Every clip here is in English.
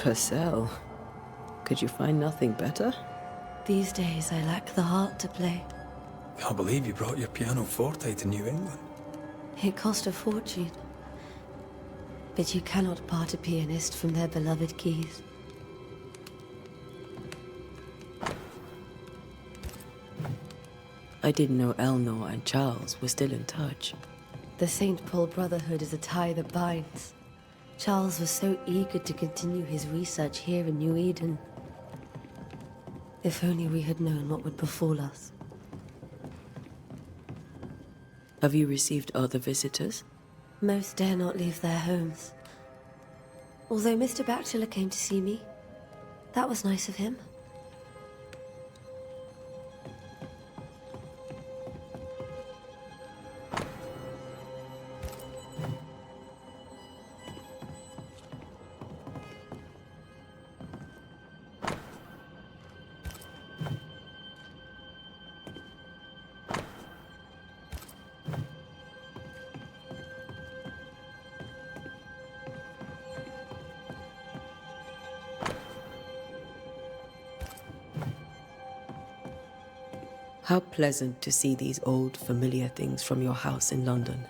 Purcell. Could you find nothing better? These days, I lack the heart to play. Can't believe you brought your pianoforte to New England. It cost a fortune. But you cannot part a pianist from their beloved keys. I didn't know Eleanor and Charles were still in touch. The St. Paul Brotherhood is a tie that binds. Charles was so eager to continue his research here in New Eden. If only we had known what would befall us. Have you received other visitors? Most dare not leave their homes. Although Mr. Bachelor came to see me, that was nice of him. How pleasant to see these old, familiar things from your house in London.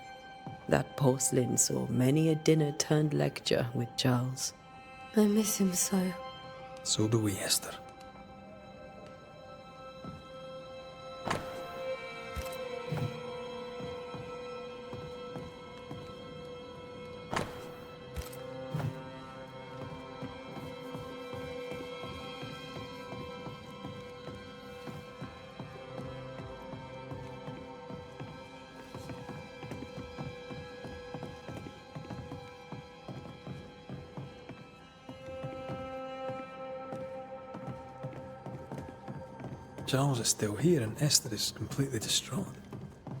That porcelain saw many a dinner-turned-lecture with Charles. I miss him so. So do we, Esther. Charles is still here and Esther is completely distraught.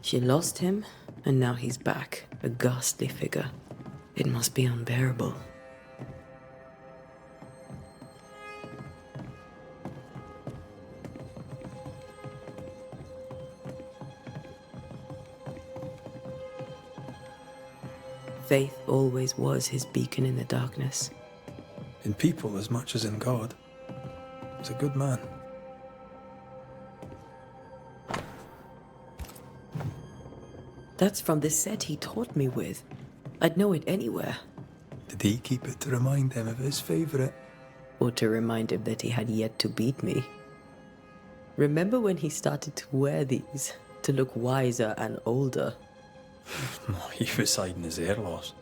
She lost him, and now he's back, a ghastly figure. It must be unbearable. Faith always was his beacon in the darkness. In people as much as in God. He's a good man. That's from the set he taught me with. I'd know it anywhere. Did he keep it to remind him of his favourite? Or to remind him that he had yet to beat me. Remember when he started to wear these, to look wiser and older? He was hiding his hair loss.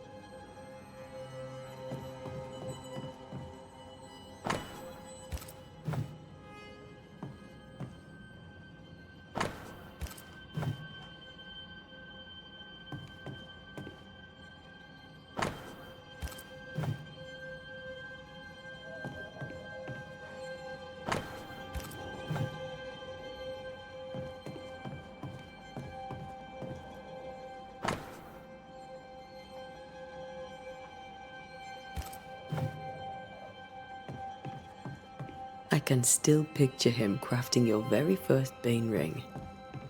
I can still picture him crafting your very first Bane ring.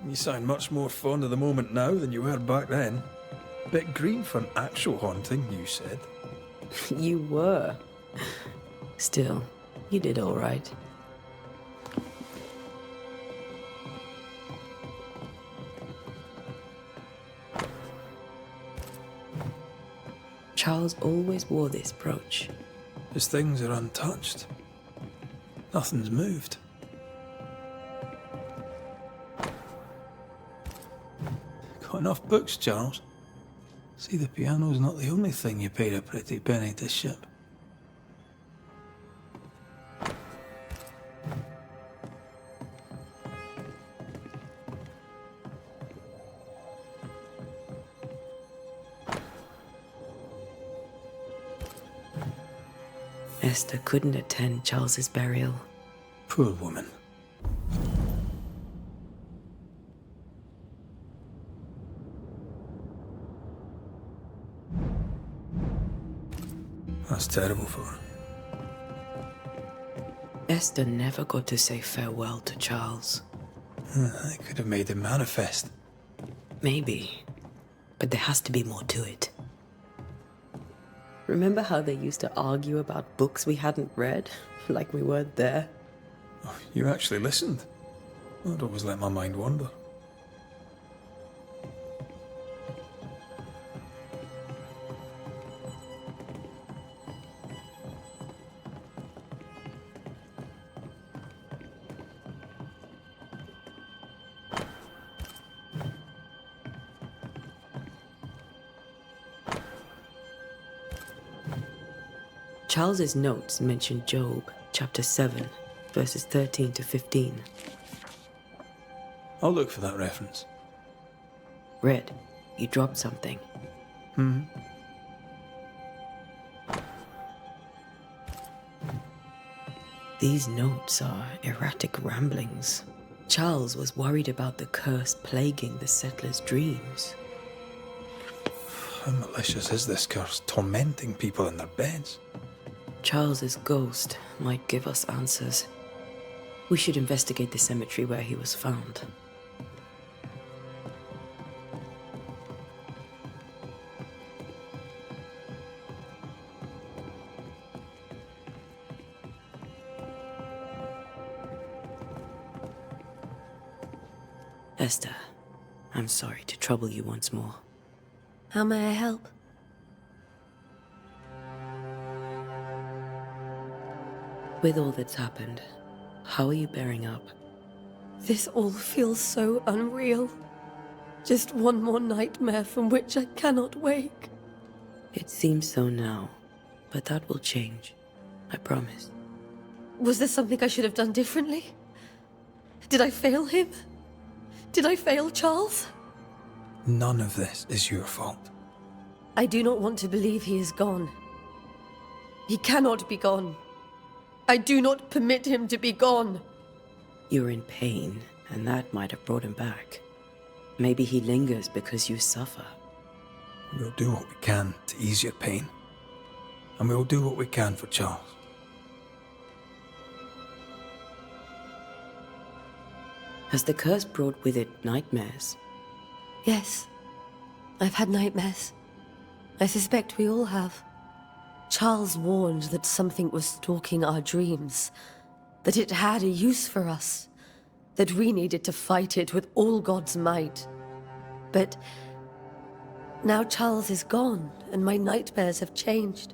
You sound much more fond of the moment now than you were back then. Bit green for an actual haunting, you said. You were. Still, you did all right. Charles always wore this brooch. His things are untouched. Nothing's moved. Got enough books, Charles? See, the piano's not the only thing you paid a pretty penny to ship. Esther couldn't attend Charles's burial. Poor woman. That's terrible for her. Esther never got to say farewell to Charles. I could have made him manifest. Maybe, but there has to be more to it. Remember how they used to argue about books we hadn't read? Like we weren't there? Oh, you actually listened. I'd always let my mind wander. Charles's notes mention Job, chapter 7, verses 13 to 15. I'll look for that reference. Red, you dropped something. These notes are erratic ramblings. Charles was worried about the curse plaguing the settlers' dreams. How malicious is this curse, tormenting people in their beds? Charles's ghost might give us answers. We should investigate the cemetery where he was found. Esther, I'm sorry to trouble you once more. How may I help? With all that's happened, how are you bearing up? This all feels so unreal. Just one more nightmare from which I cannot wake. It seems so now, but that will change. I promise. Was there something I should have done differently? Did I fail him? Did I fail Charles? None of this is your fault. I do not want to believe he is gone. He cannot be gone. I do not permit him to be gone. You're in pain, and that might have brought him back. Maybe he lingers because you suffer. We'll do what we can to ease your pain. And we'll do what we can for Charles. Has the curse brought with it nightmares? Yes, I've had nightmares. I suspect we all have. Charles warned that something was stalking our dreams, that it had a use for us, that we needed to fight it with all God's might. But now Charles is gone, and my nightmares have changed.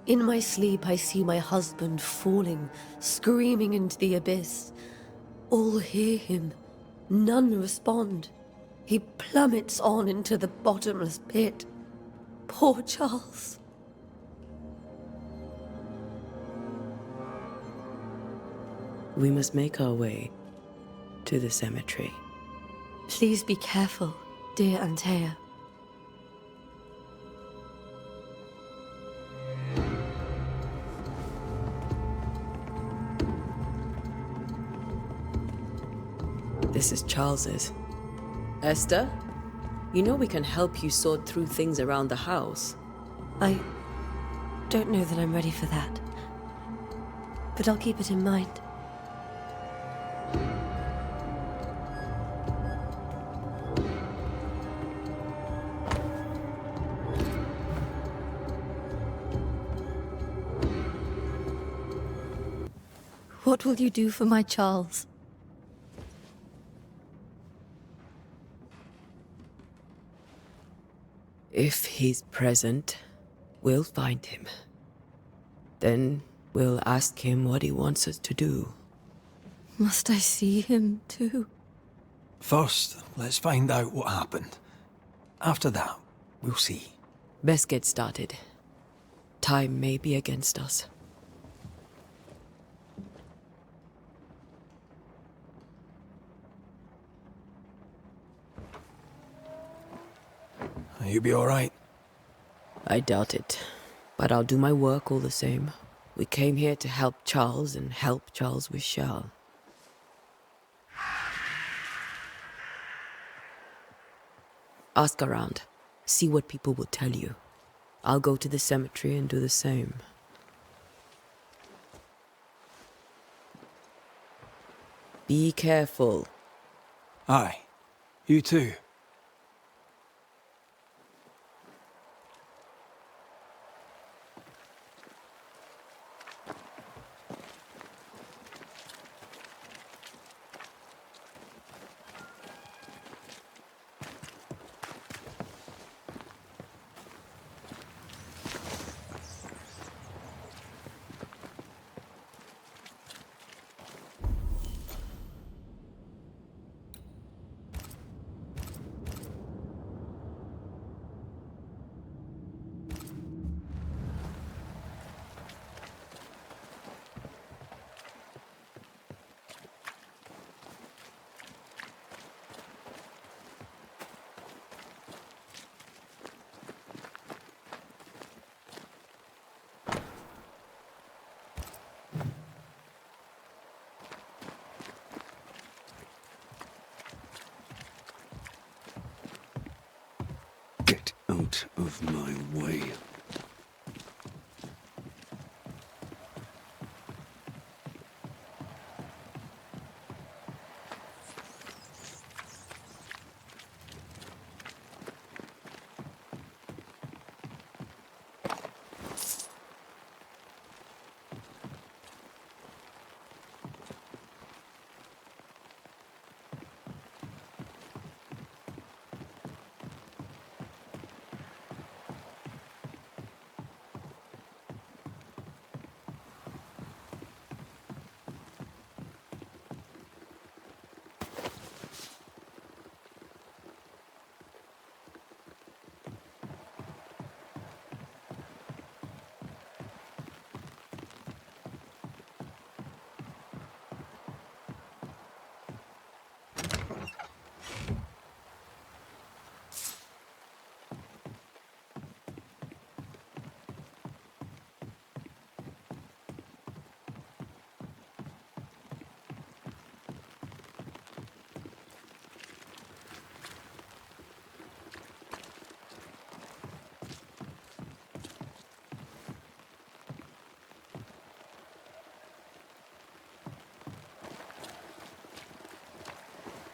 In my sleep, I see my husband falling, screaming into the abyss. All hear him, none respond. He plummets on into the bottomless pit. Poor Charles. We must make our way to the cemetery. Please be careful, dear Antea. This is Charles's. Esther, you know we can help you sort through things around the house. I don't know that I'm ready for that, but I'll keep it in mind. What will you do for my Charles? If he's present, we'll find him. Then we'll ask him what he wants us to do. Must I see him too? First, let's find out what happened. After that, we'll see. Best get started. Time may be against us. You'll be all right. I doubt it, but I'll do my work all the same. We came here to help Charles, and help Charles we shall. Ask around. See what people will tell you. I'll go to the cemetery and do the same. Be careful. Aye. You too. out of my way.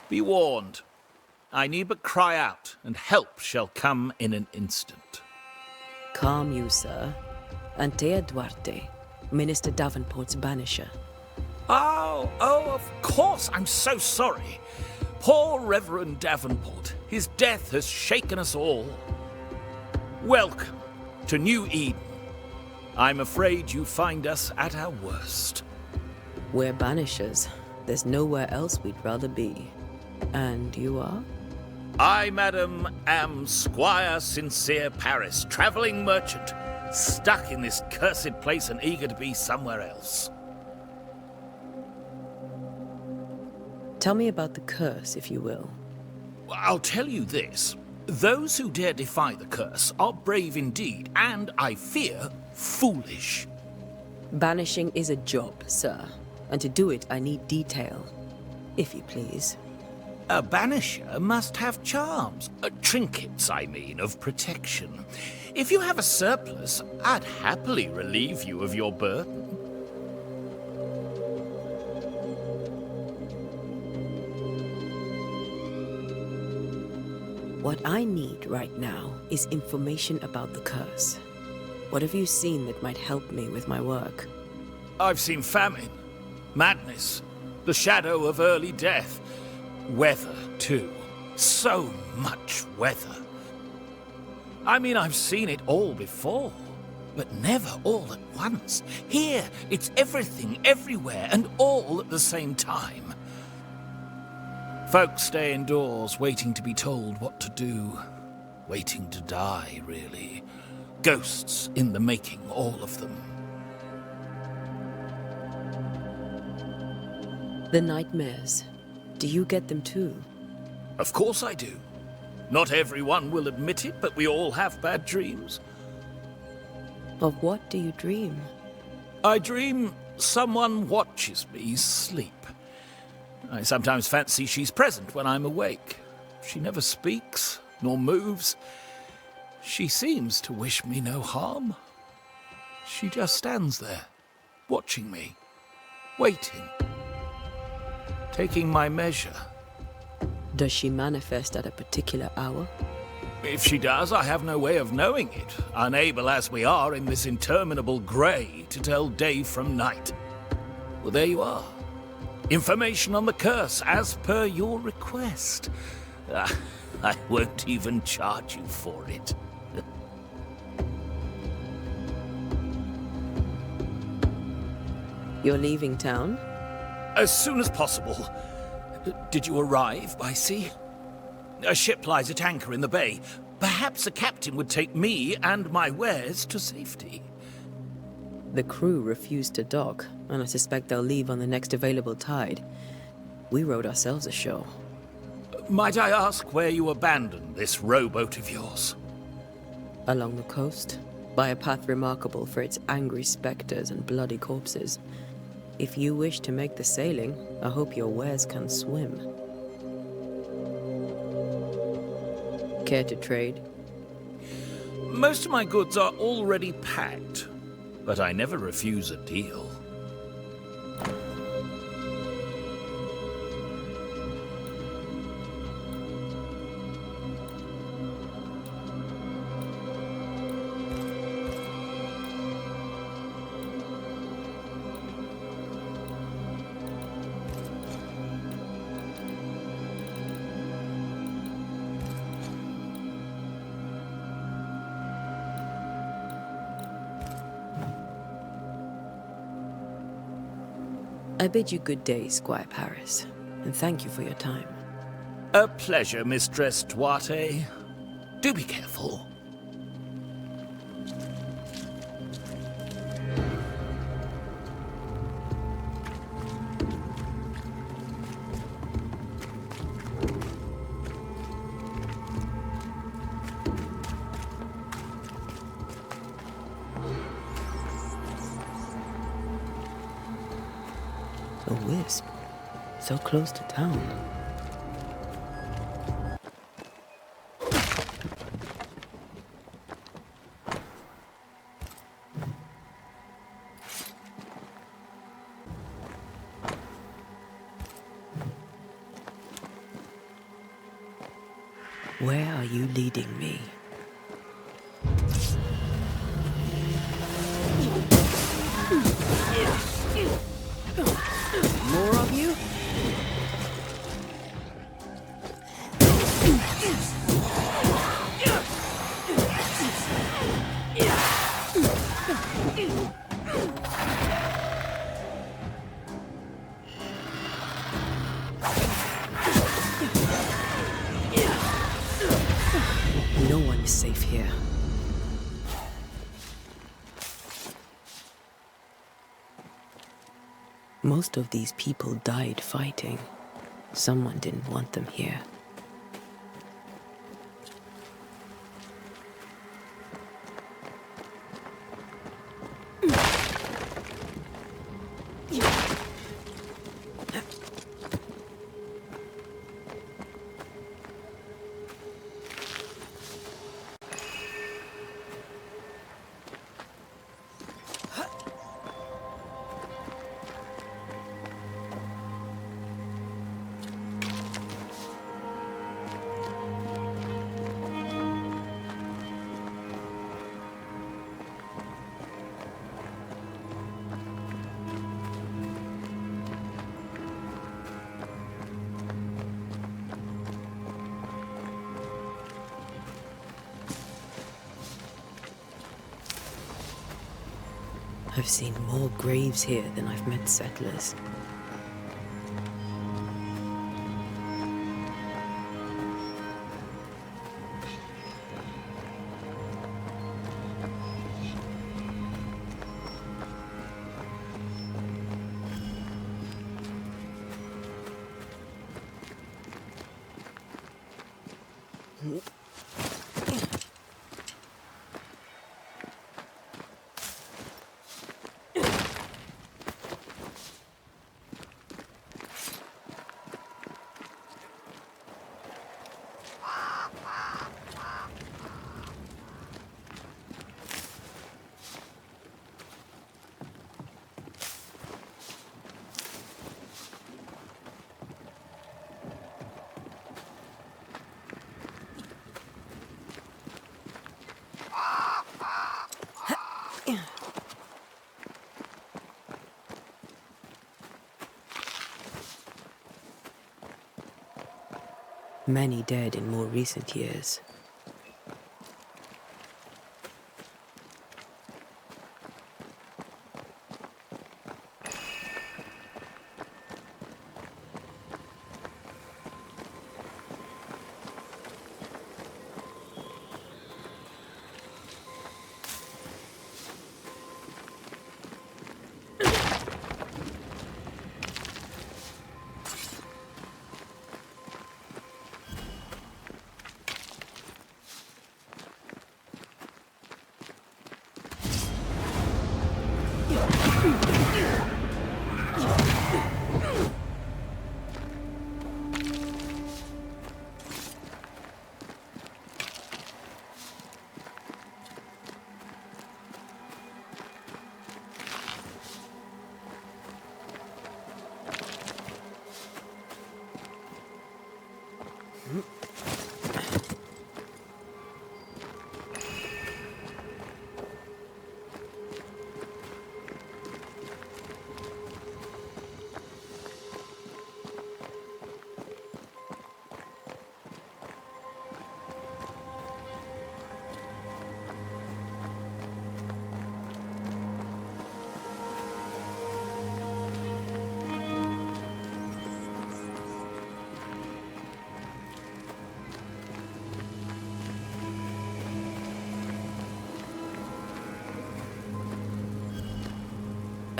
Be warned. I need but cry out, and help shall come in an instant. Calm you, sir. Antea Duarte, Minister Davenport's banisher. Oh, of course. I'm so sorry. Poor Reverend Davenport. His death has shaken us all. Welcome to New Eden. I'm afraid you find us at our worst. We're banishers. There's nowhere else we'd rather be. And you are? I, madam, am Squire Sincere Paris, travelling merchant, stuck in this cursed place and eager to be somewhere else. Tell me about the curse, if you will. I'll tell you this. Those who dare defy the curse are brave indeed, and, I fear, foolish. Banishing is a job, sir. And to do it, I need detail. If you please. A banisher must have charms. Trinkets, I mean, of protection. If you have a surplus, I'd happily relieve you of your burden. What I need right now is information about the curse. What have you seen that might help me with my work? I've seen famine, madness, the shadow of early death. Weather, too. So much weather. I mean, I've seen it all before, but never all at once. Here, it's everything, everywhere, and all at the same time. Folks stay indoors, waiting to be told what to do. Waiting to die, really. Ghosts in the making, all of them. The nightmares. Do you get them too? Of course I do. Not everyone will admit it, but we all have bad dreams. Of what do you dream? I dream someone watches me sleep. I sometimes fancy she's present when I'm awake. She never speaks, nor moves. She seems to wish me no harm. She just stands there, watching me, waiting, taking my measure. Does she manifest at a particular hour? If she does, I have no way of knowing it, unable as we are in this interminable grey to tell day from night. Well, there you are. Information on the curse, as per your request. I won't even charge you for it. You're leaving town? As soon as possible. Did you arrive by sea? A ship lies at anchor in the bay. Perhaps a captain would take me and my wares to safety. The crew refused to dock, and I suspect they'll leave on the next available tide. We rode ourselves ashore. Might I ask where you abandoned this rowboat of yours? Along the coast, by a path remarkable for its angry specters and bloody corpses. If you wish to make the sailing, I hope your wares can swim. Care to trade? Most of my goods are already packed, but I never refuse a deal. I bid you good day, Squire Paris, and thank you for your time. A pleasure, Mistress Duarte. Do be careful. A wisp, so close to town. Where are you leading me? More of you? No one is safe here. Most of these people died fighting. Someone didn't want them here. I've seen more graves here than I've met settlers. Many dead in more recent years.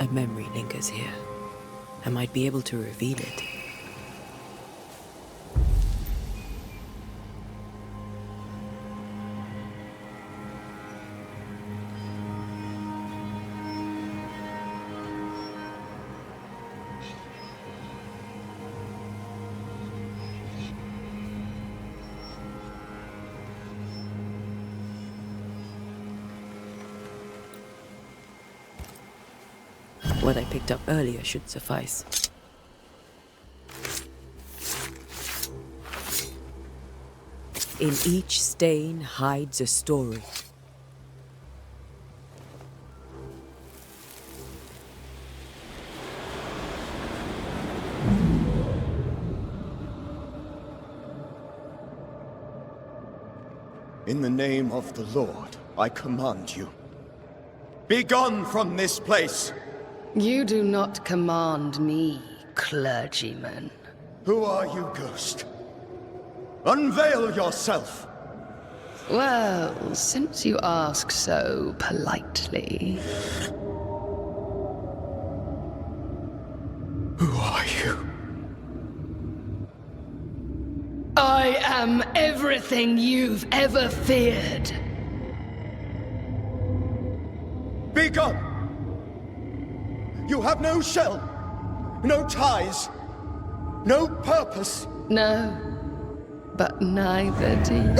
A memory lingers here. I might be able to reveal it. What I picked up earlier should suffice. In each stain hides a story. In the name of the Lord, I command you. Be gone from this place! You do not command me, clergyman. Who are you, ghost? Unveil yourself! Well, since you ask so politely... Who are you? I am everything you've ever feared. Be gone! You have no shell, no ties, no purpose. No, but neither do you.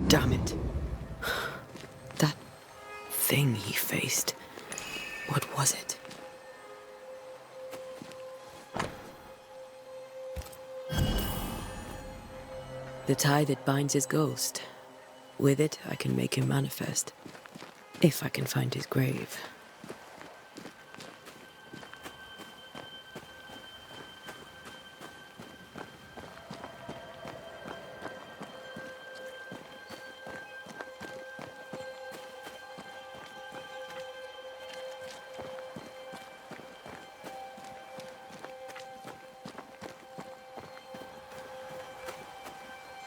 Damn it. That thing he faced. What was it? The tie that binds his ghost. With it, I can make him manifest. If I can find his grave.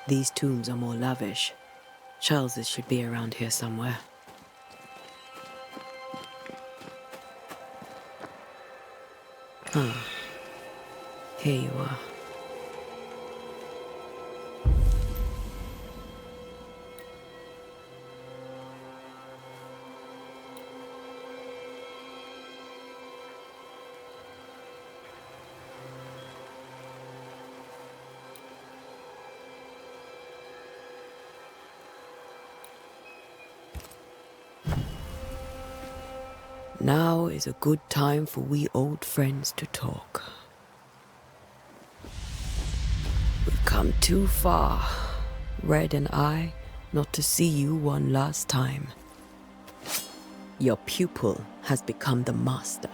These tombs are more lavish. Charles's should be around here somewhere. Here you are. Now is a good time for we old friends to talk. We've come too far, Red and I, not to see you one last time. Your pupil has become the master.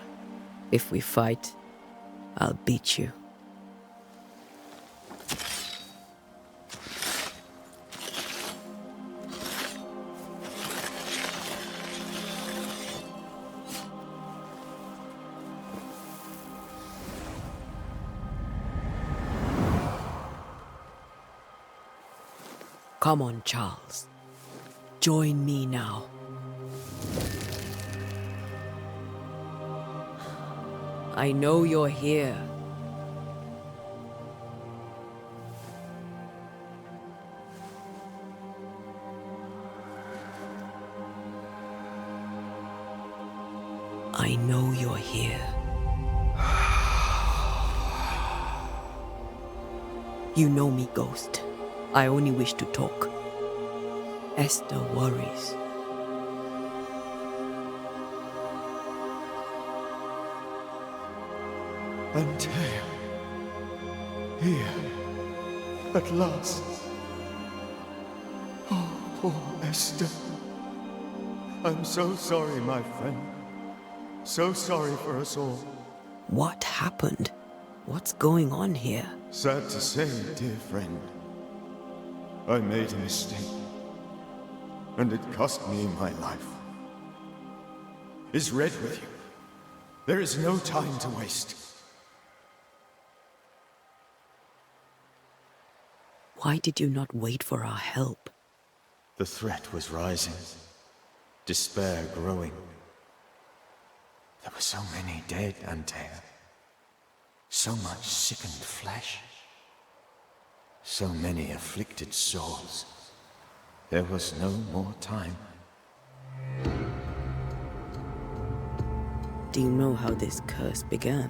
If we fight, I'll beat you. Come on, Charles. Join me now. I know you're here. I know you're here. You know me, Ghost. I only wish to talk. Esther worries. Antea. Here. At last. Oh, poor Esther. I'm so sorry, my friend. So sorry for us all. What happened? What's going on here? Sad to say, dear friend. I made a mistake, and it cost me my life. Is Red with you? There is no time to waste. Why did you not wait for our help? The threat was rising, despair growing. There were so many dead, Antea. So much sickened flesh. So many afflicted souls. There was no more time. Do you know how this curse began?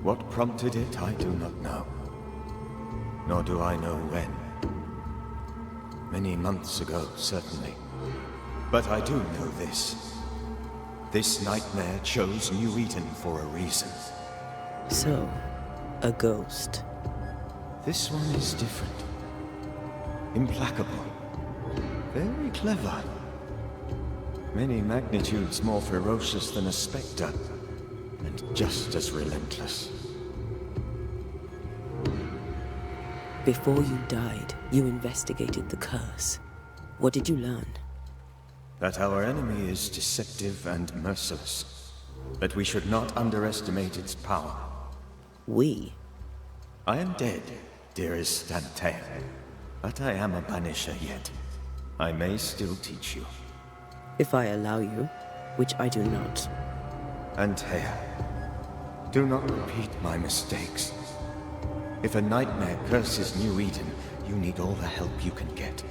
What prompted it, I do not know. Nor do I know when. Many months ago, certainly. But I do know this. This nightmare chose New Eden for a reason. So, a ghost. This one is different. Implacable. Very clever. Many magnitudes more ferocious than a spectre, and just as relentless. Before you died, you investigated the curse. What did you learn? That our enemy is deceptive and merciless. That we should not underestimate its power. We? I am dead, dearest Antea. But I am a Banisher yet. I may still teach you. If I allow you, which I do not. Antea, do not repeat my mistakes. If a nightmare curses New Eden, you need all the help you can get.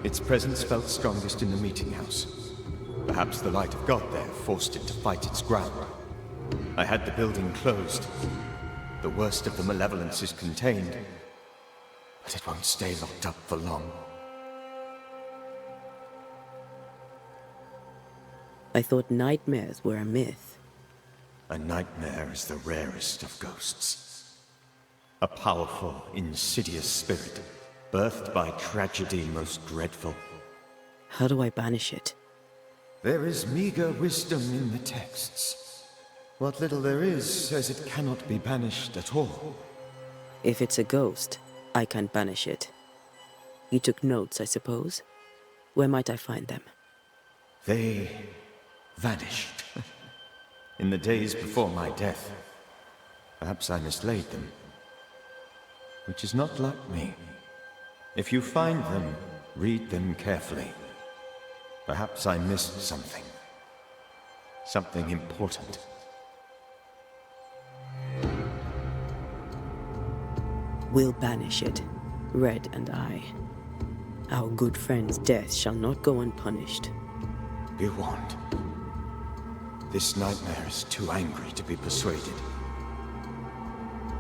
Its presence felt strongest in the meeting house. Perhaps the light of God there forced it to fight its ground. I had the building closed. The worst of the malevolence is contained, but it won't stay locked up for long. I thought nightmares were a myth. A nightmare is the rarest of ghosts. A powerful, insidious spirit, birthed by tragedy most dreadful. How do I banish it? There is meager wisdom in the texts. What little there is says it cannot be banished at all. If it's a ghost, I can't banish it. You took notes, I suppose? Where might I find them? They vanished. In the days before my death. Perhaps I mislaid them. Which is not like me. If you find them, read them carefully. Perhaps I missed something. Something important. We'll banish it, Red and I. Our good friend's death shall not go unpunished. Be warned. This nightmare is too angry to be persuaded.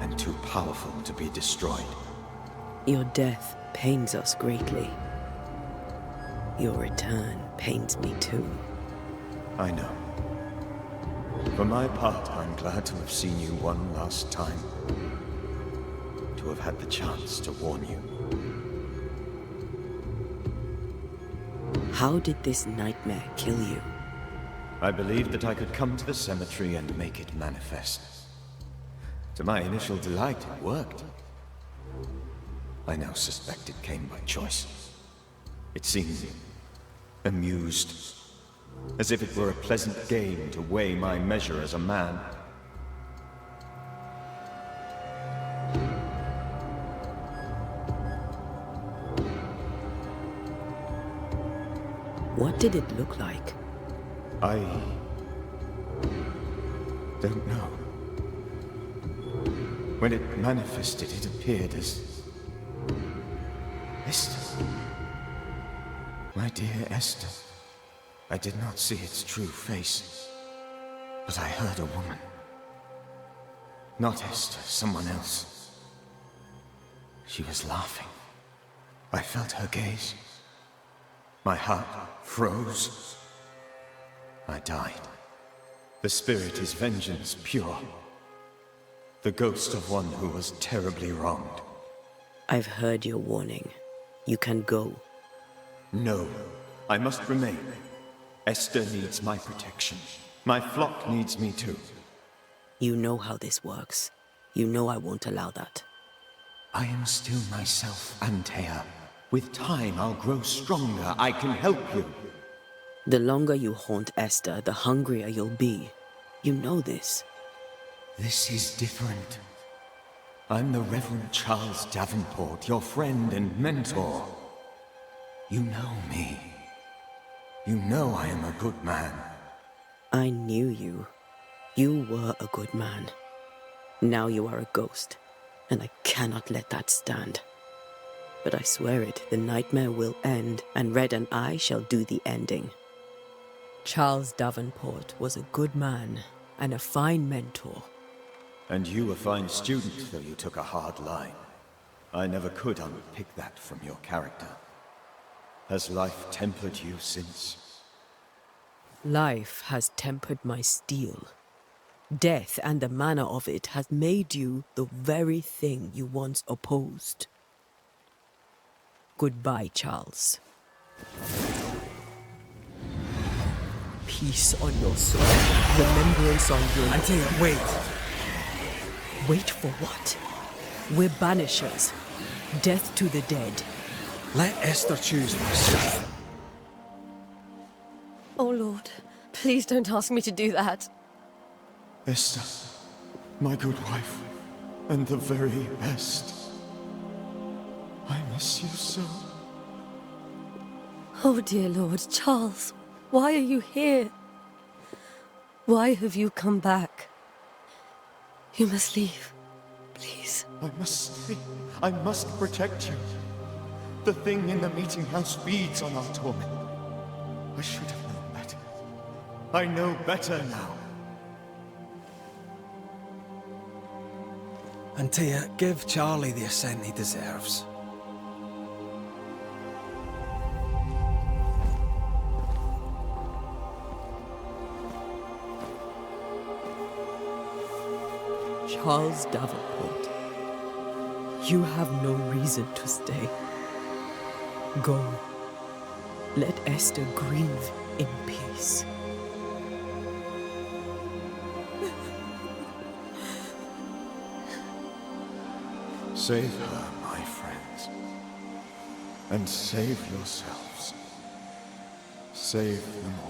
And too powerful to be destroyed. Your death pains us greatly. Your return pains me too. I know. For my part, I'm glad to have seen you one last time. To have had the chance to warn you. How did this nightmare kill you? I believed that I could come to the cemetery and make it manifest. To my initial delight, it worked. I now suspect it came by choice. It seemed amused, as if it were a pleasant game to weigh my measure as a man. What did it look like? I don't know. When it manifested, it appeared as Esther. My dear Esther. I did not see its true face, but I heard a woman. Not Esther, someone else. She was laughing. I felt her gaze. My heart froze. I died. The spirit is vengeance pure. The ghost of one who was terribly wronged. I've heard your warning. You can go. No, I must remain. Esther needs my protection. My flock needs me too. You know how this works. You know I won't allow that. I am still myself, Antea. With time, I'll grow stronger. I can help you. The longer you haunt Esther, the hungrier you'll be. You know this. This is different. I'm the Reverend Charles Davenport, your friend and mentor. You know me. You know I am a good man. I knew you. You were a good man. Now you are a ghost, and I cannot let that stand. But I swear it, the nightmare will end, and Red and I shall do the ending. Charles Davenport was a good man and a fine mentor. And you a fine student, though you took a hard line. I never could unpick that from your character. Has life tempered you since? Life has tempered my steel. Death and the manner of it has made you the very thing you once opposed. Goodbye, Charles. Peace on your soul. Remembrance on your... Antea, wait. Wait for what? We're banishers. Death to the dead. Let Esther choose herself. Oh, Lord, please don't ask me to do that. Esther, my good wife, and the very best. I miss you so. Oh, dear Lord, Charles, why are you here? Why have you come back? You must leave, please. I must stay. I must protect you. The thing in the meeting house feeds on our torment. I should have known better. I know better now. Antea, give Charlie the ascent he deserves. Charles Davenport, you have no reason to stay. Go. Let Esther grieve in peace. Save her, my friends. And save yourselves. Save them all.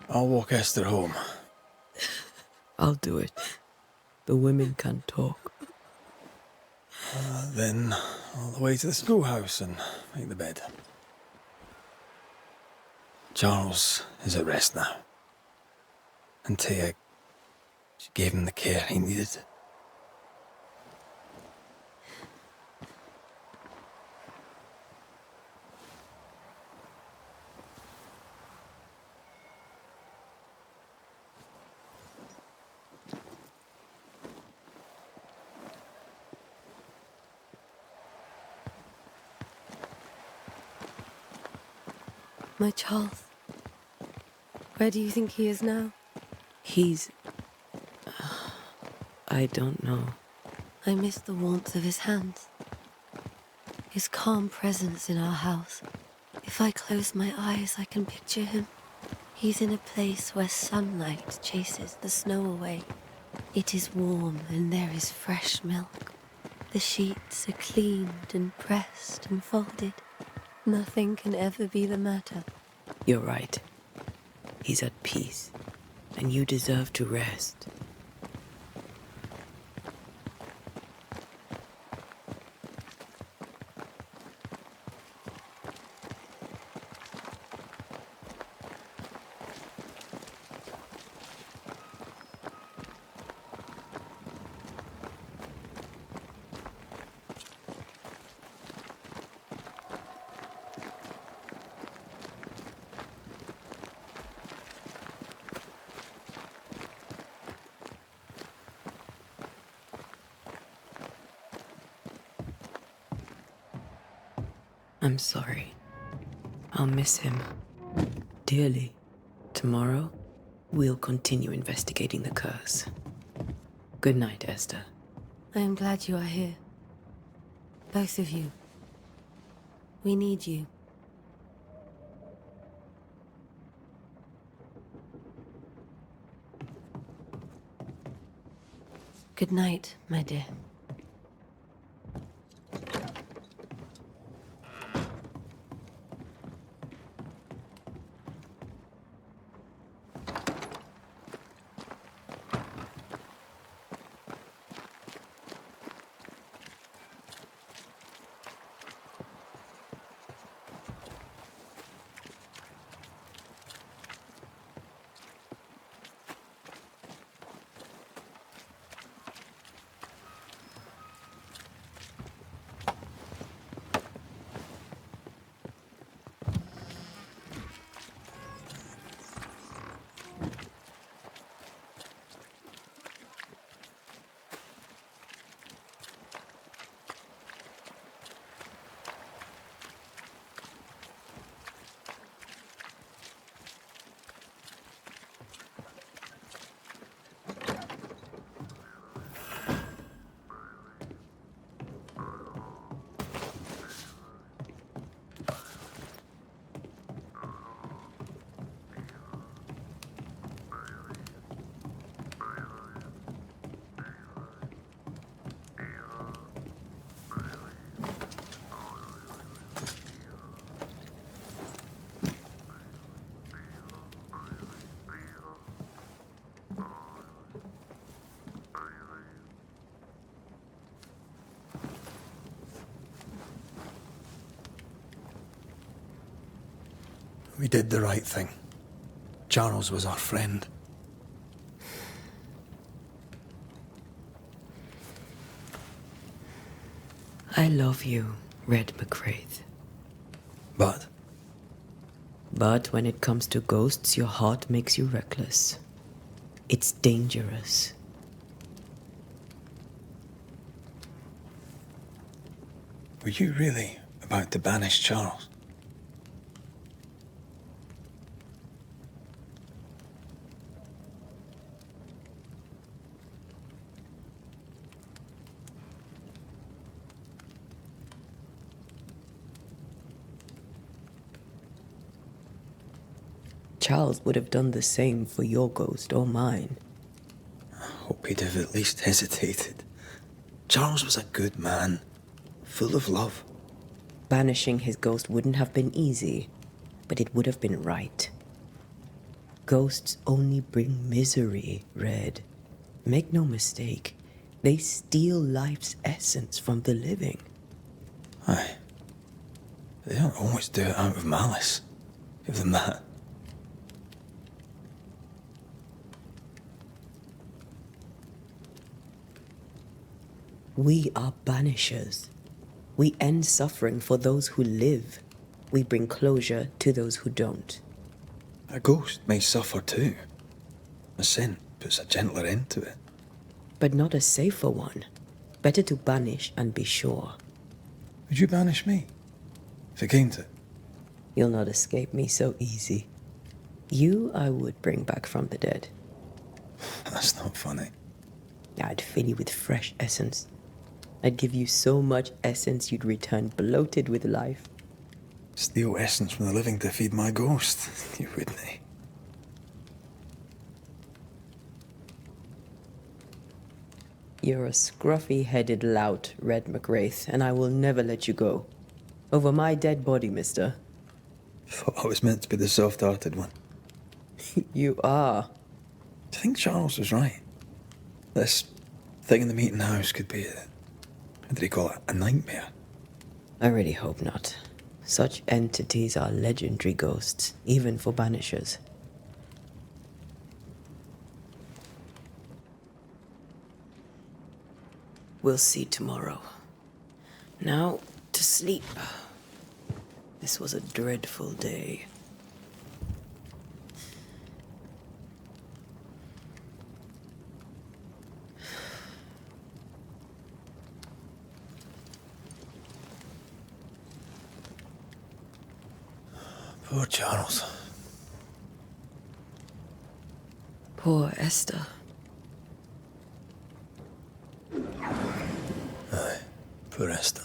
I'll walk Esther home. I'll do it. The women can talk. Then all the way to the schoolhouse and make the bed. Charles is at rest now. Antea, she gave him the care he needed. My Charles, where do you think he is now? He's... I don't know. I miss the warmth of his hands. His calm presence in our house. If I close my eyes, I can picture him. He's in a place where sunlight chases the snow away. It is warm and there is fresh milk. The sheets are cleaned and pressed and folded. Nothing can ever be the matter. You're right. He's at peace, and you deserve to rest. I'm sorry. I'll miss him dearly. Tomorrow, we'll continue investigating the curse. Good night, Esther. I am glad you are here. Both of you. We need you. Good night, my dear. We did the right thing. Charles was our friend. I love you, Red McWraith. But But when it comes to ghosts, your heart makes you reckless. It's dangerous. were you really about to banish Charles? Charles would have done the same for your ghost or mine. I hope he'd have at least hesitated. Charles was a good man, full of love. Banishing his ghost wouldn't have been easy, but it would have been right. Ghosts only bring misery, Red. Make no mistake, they steal life's essence from the living. Aye. They don't always do it out of malice. Give them that. We are banishers. We end suffering for those who live. We bring closure to those who don't. A ghost may suffer too. A sin puts a gentler end to it. But not a safer one. Better to banish and be sure. Would you banish me? If it came to it? You'll not escape me so easy. You I would bring back from the dead. That's not funny. I'd fill you with fresh essence. I'd give you so much essence you'd return bloated with life. Steal essence from the living to feed my ghost. You wouldn't. You're a scruffy-headed lout, Red McWraith, and I will never let you go. Over my dead body, mister. Thought I was meant to be the soft-hearted one. You are. Do you think Charles was right? This thing in the meeting house could be what did he call it? A nightmare? I really hope not. Such entities are legendary ghosts, even for banishers. We'll see tomorrow. Now, to sleep. This was a dreadful day. Poor Charles. Poor Esther. Aye, poor Esther.